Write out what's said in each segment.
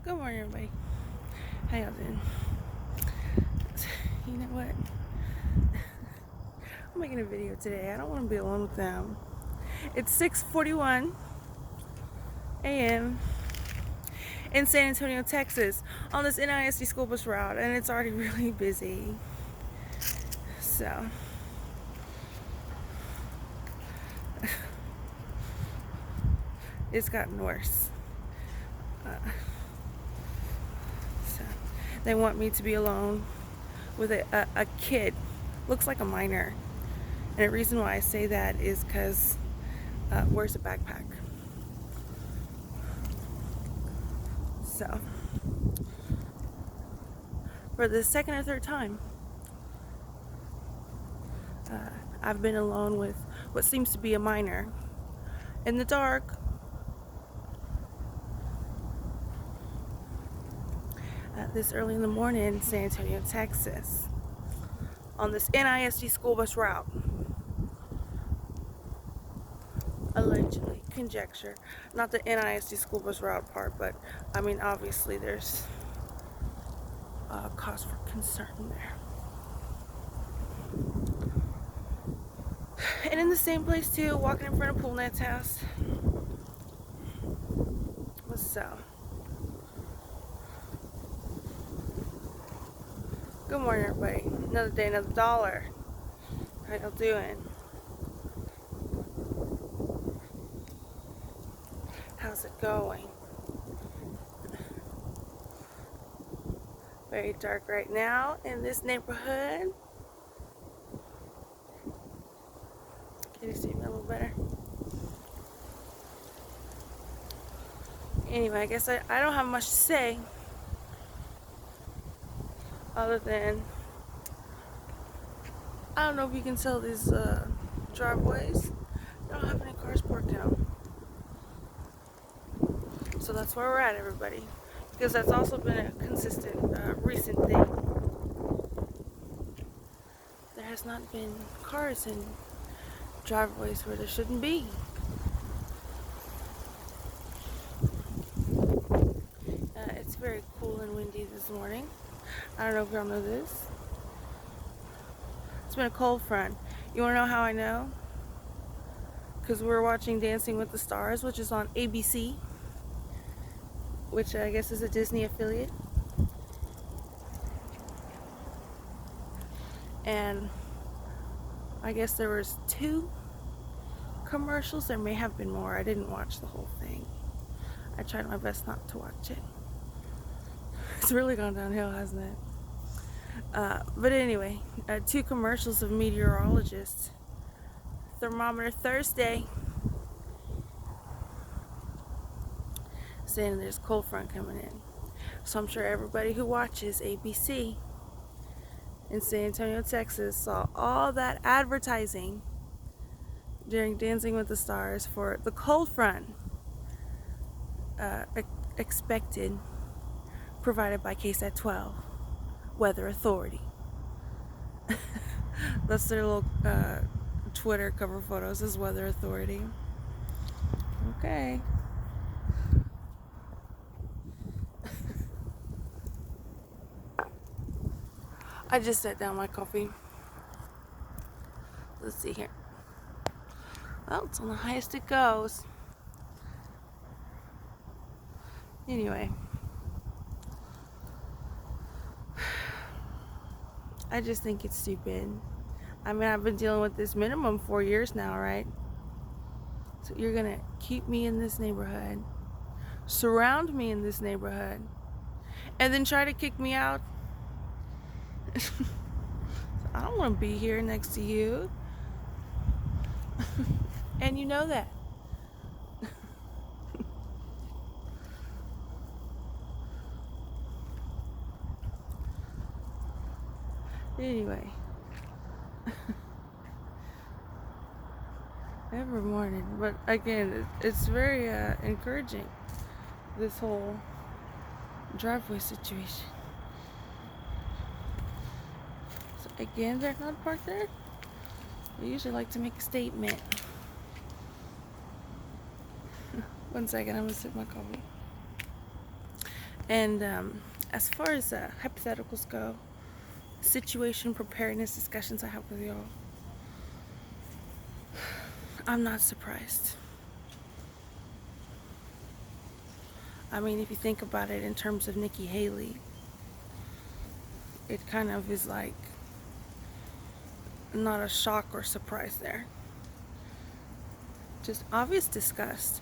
Good morning, everybody. How y'all doing? You know what? I'm making a video today. I don't want to be alone with them. It's 6:41 a.m. in San Antonio, Texas, on this NISD school bus route, and it's already really busy. So, it's gotten worse. So, they want me to be alone with a kid. Looks like a minor. And the reason why I say that is because wears a backpack. So, for the second or third time, I've been alone with what seems to be a minor in the dark. This early in the morning in San Antonio, Texas, on this NISD school bus route. Allegedly, conjecture, not the NISD school bus route part, but I mean, obviously, there's cause for concern there. And in the same place too, walking in front of Poolnet's house. So, good morning, everybody. Another day, another dollar. How y'all doing? How's it going? Very dark right now in this neighborhood. Can you see me a little better? Anyway, I guess I don't have much to say other than I don't know if you can tell these driveways. They don't have any cars parked in them. So that's where we're at, everybody. Because that's also been a consistent recent thing. There has not been cars in driveways where there shouldn't be. It's very cool and windy this morning. I don't know if y'all know this. It's been a cold front. You want to know how I know? Because we're watching Dancing with the Stars, which is on ABC, which I guess is a Disney affiliate. And I guess there was 2 commercials. There may have been more. I didn't watch the whole thing. I tried my best not to watch it. It's really gone downhill, hasn't it? But anyway, 2 commercials of meteorologists. Thermometer Thursday, saying there's cold front coming in. So I'm sure everybody who watches ABC in San Antonio, Texas saw all that advertising during Dancing with the Stars for the cold front expected, provided by KSAT 12 Weather Authority. That's their little Twitter cover photos, is Weather Authority. Okay. I just set down my coffee. Let's see here. Well, it's on the highest it goes. Anyway, I just think it's stupid. I mean, I've been dealing with this minimum 4 years now, right? So you're gonna keep me in this neighborhood, surround me in this neighborhood, and then try to kick me out? I don't want to be here next to you. And you know that. Anyway. Every morning. But again, it's very encouraging, this whole driveway situation. So again, they're not parked there. I usually like to make a statement. 1 second, I'm gonna sip my coffee. And as far as hypotheticals go, situation preparedness discussions I have with y'all, I'm not surprised. I mean, if you think about it in terms of Nikki Haley, it kind of is like not a shock or surprise there. Just obvious disgust.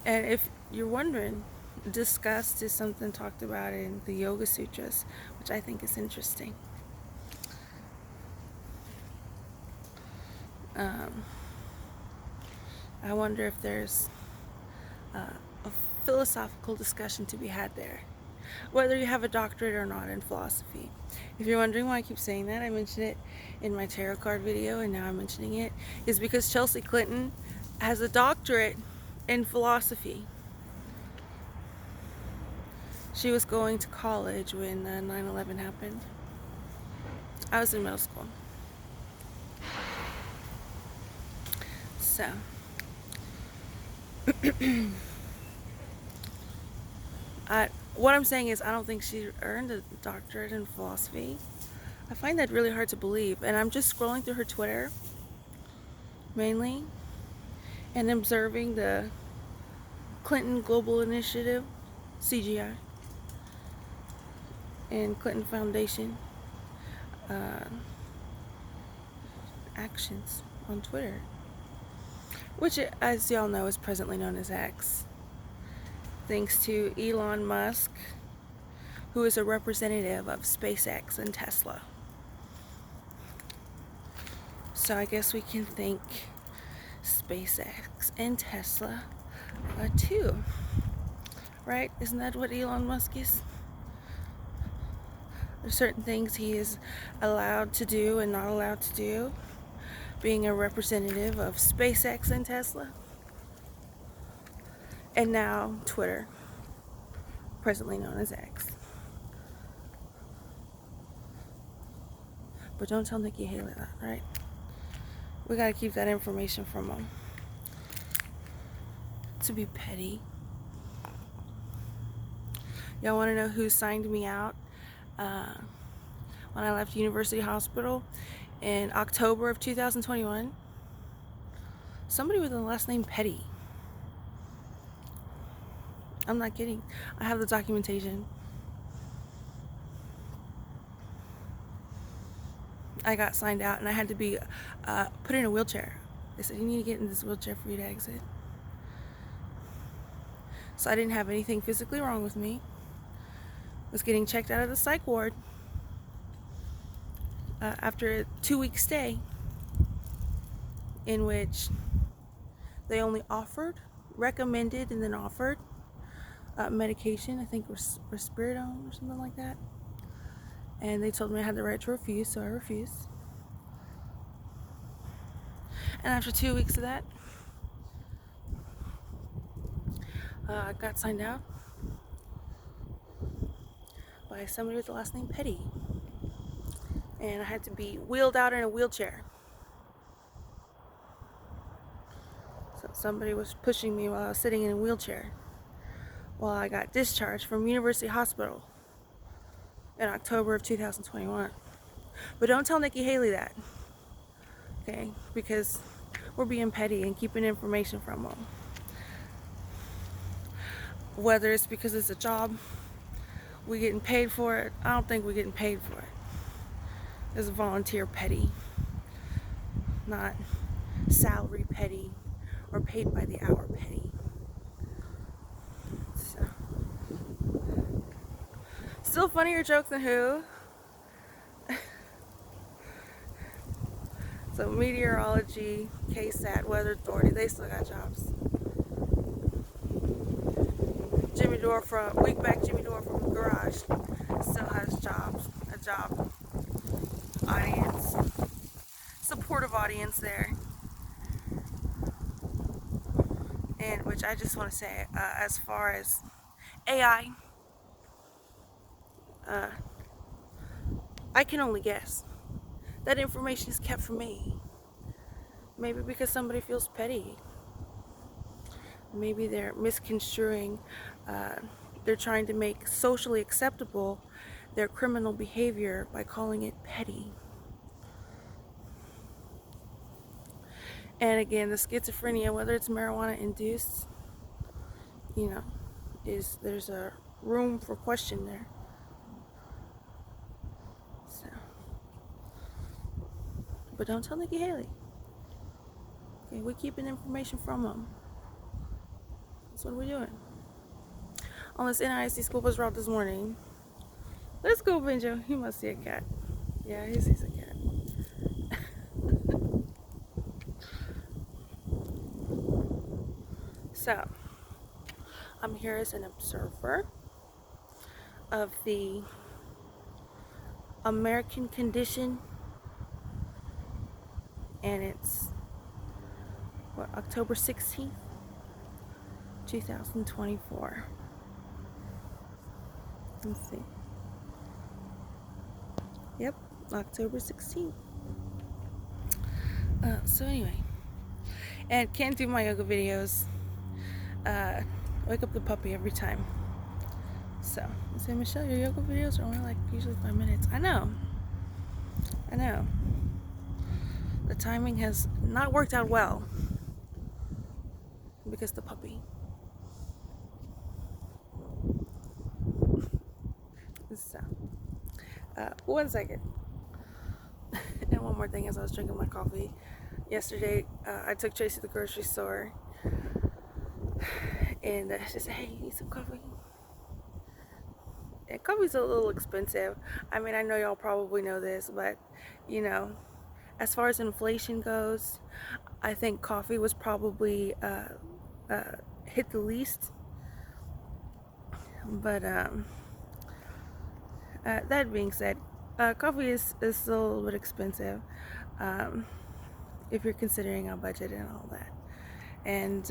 And if you're wondering, disgust is something talked about in the Yoga Sutras, which I think is interesting. I wonder if there's a philosophical discussion to be had there, whether you have a doctorate or not in philosophy. If you're wondering why I keep saying that, I mentioned it in my tarot card video and now I'm mentioning it, is because Chelsea Clinton has a doctorate in philosophy. She was going to college when 9/11 happened. I was in middle school. So, what I'm saying is I don't think she earned a doctorate in philosophy. I find that really hard to believe. And I'm just scrolling through her Twitter, mainly, and observing the Clinton Global Initiative, CGI, and Clinton Foundation actions on Twitter, which, as y'all know, is presently known as X, thanks to Elon Musk, who is a representative of SpaceX and Tesla. So I guess we can thank SpaceX and Tesla too, right? Isn't that what Elon Musk is? There's certain things he is allowed to do and not allowed to do, being a representative of SpaceX and Tesla. And now Twitter, presently known as X. But don't tell Nikki Haley that, right? We gotta keep that information from him. To be petty. Y'all wanna know who signed me out when I left University Hospital in October of 2021? Somebody with the last name Petty. I'm not kidding. I have the documentation. I got signed out and I had to be put in a wheelchair. They said, you need to get in this wheelchair for you to exit. So I didn't have anything physically wrong with me. Was getting checked out of the psych ward after a 2-week stay, in which they only recommended, and then offered medication. I think risperidone or something like that. And they told me I had the right to refuse, so I refused. And after 2 weeks of that, I got signed out by somebody with the last name Petty. And I had to be wheeled out in a wheelchair. So somebody was pushing me while I was sitting in a wheelchair while I got discharged from University Hospital in October of 2021. But don't tell Nikki Haley that, okay? Because we're being petty and keeping information from them. Whether it's because it's a job, we getting paid for it. I don't think we're getting paid for it. It's volunteer petty, not salary petty or paid by the hour petty. So. Still funnier joke than who? So meteorology, KSAT, weather authority, they still got jobs. Jimmy Dore from the garage still has a job. Audience, supportive audience there. And which I just want to say, as far as AI, I can only guess. That information is kept from me. Maybe because somebody feels petty. Maybe they're misconstruing they're trying to make socially acceptable their criminal behavior by calling it petty. And again, the schizophrenia, whether it's marijuana induced, you know, there's a room for question there. So, but don't tell Nikki Haley. Okay, we're keeping information from them. That's what we're doing. On this NISD school bus route this morning. Let's go, Benjo. He must see a cat. Yeah, he sees a cat. So, I'm here as an observer of the American condition, and it's October 16th, 2024. Let's see. Yep, October 16th. So anyway, and can't do my yoga videos. Wake up the puppy every time. So I say, Michelle, your yoga videos are only like usually 5 minutes. I know. The timing has not worked out well because the puppy. So, 1 second. And one more thing, as I was drinking my coffee yesterday, I took Tracy to the grocery store, and she said, "Hey, you need some coffee?" And coffee's a little expensive. I mean, I know y'all probably know this, but you know, as far as inflation goes, I think coffee was probably hit the least. But that being said, coffee is still a little bit expensive if you're considering a budget and all that. And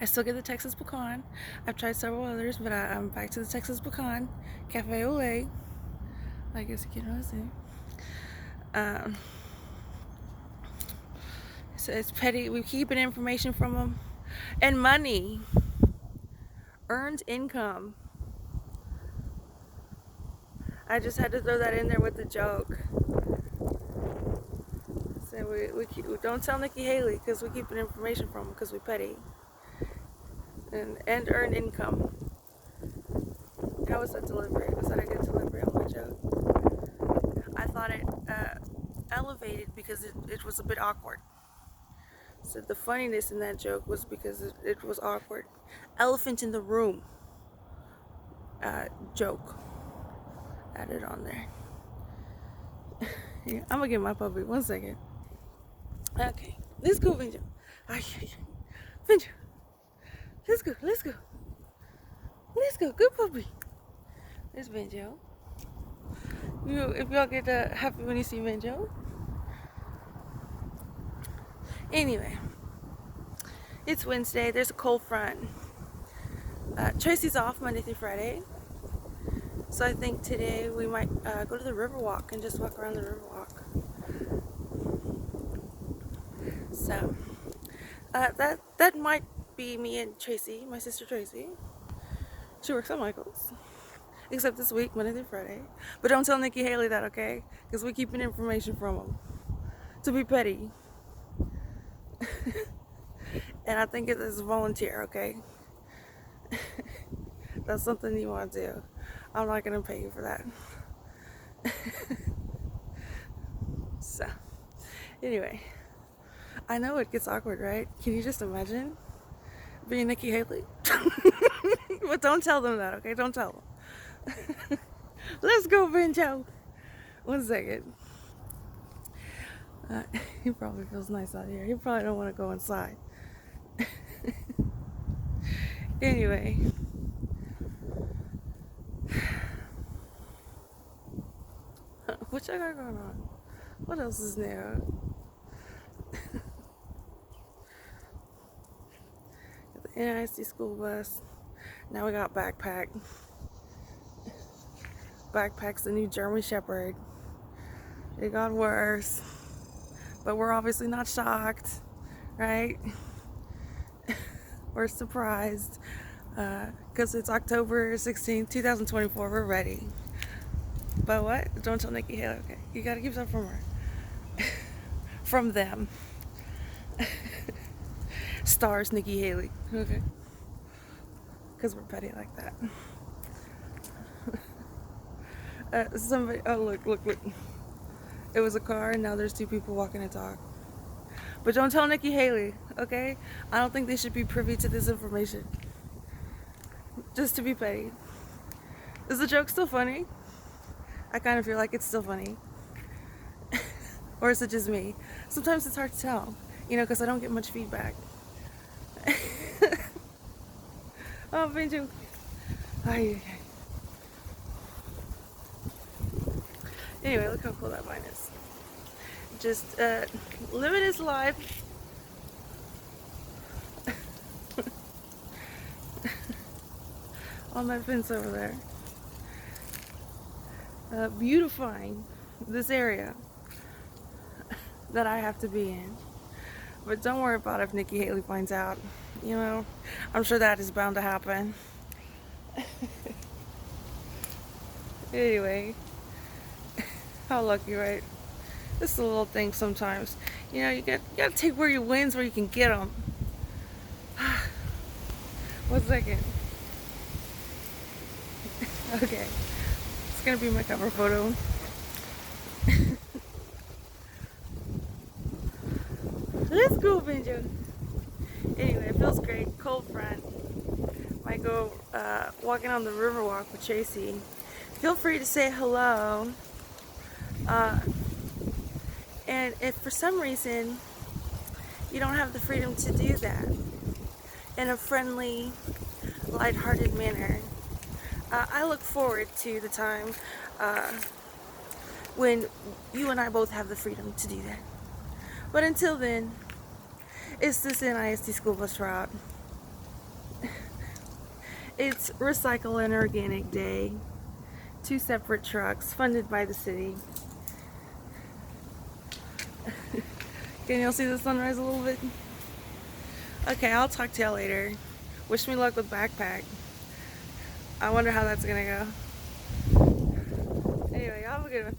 I still get the Texas pecan. I've tried several others, but I'm back to the Texas pecan cafe au lait. I guess you can really say. So it's petty. We keep information from them, and money, earned income. I just had to throw that in there with the joke. So we don't tell Nikki Haley because we keep information from them because we petty. And earned income. How was that delivery? Was that a good delivery on the joke? I thought it elevated because it was a bit awkward. So the funniness in that joke was because it was awkward. Elephant in the room joke added on there. Yeah, I'm gonna get my puppy. 1 second. Okay, let's go, Benjo. Benjo, let's go. Let's go. Good puppy. There's Benjo. If y'all get happy when you see Benjo. Anyway, it's Wednesday. There's a cold front. Tracy's off Monday through Friday. So I think today we might go to the Riverwalk and just walk around the Riverwalk. So that might be me and Tracy, my sister Tracy. She works at Michael's. Except this week, Monday through Friday. But don't tell Nikki Haley that, okay? Because we keeping information from them. To be petty. And I think it is volunteer, okay? That's something you want to do. I'm not going to pay you for that. So, anyway. I know it gets awkward, right? Can you just imagine being Nikki Haley? But don't tell them that, okay? Don't tell them. Let's go, Benjo. 1 second. He probably feels nice out here. He probably don't want to go inside. Anyway. What y'all got going on? What else is new? The NISD school bus. Now we got backpack. Backpack's the new German Shepherd. It got worse. But we're obviously not shocked, right? We're surprised. Because it's October 16th, 2024. We're ready. But what? Don't tell Nikki Haley. Okay, you gotta keep stuff from her. From them. Stars Nikki Haley. Okay. Because we're petty like that. Somebody. Oh, look. It was a car, and now there's two people walking a dog. But don't tell Nikki Haley, okay? I don't think they should be privy to this information. Just to be petty. Is the joke still funny? I kind of feel like it's still funny. Or is it just me? Sometimes it's hard to tell, because I don't get much feedback. Oh, banjo. Ay. Anyway, look how cool that vine is. Just living his life. All my fence over there. Beautifying this area that I have to be in. But don't worry about if Nikki Haley finds out. I'm sure that is bound to happen. Anyway, how lucky, right? This is a little thing sometimes. You gotta take where your wins where you can get them. 1 second. Okay, it's gonna be my cover photo. Let's go, banjo. Anyway, it feels great. Cold front. Might go walking on the river walk with Tracy. Feel free to say hello. And if for some reason you don't have the freedom to do that in a friendly, lighthearted manner, I look forward to the time when you and I both have the freedom to do that. But until then, it's this NISD school bus route. It's Recycle and Organic Day. 2 separate trucks funded by the city. Can y'all see the sunrise a little bit? Okay, I'll talk to y'all later. Wish me luck with backpack. I wonder how that's gonna go. Anyway, y'all have a good one.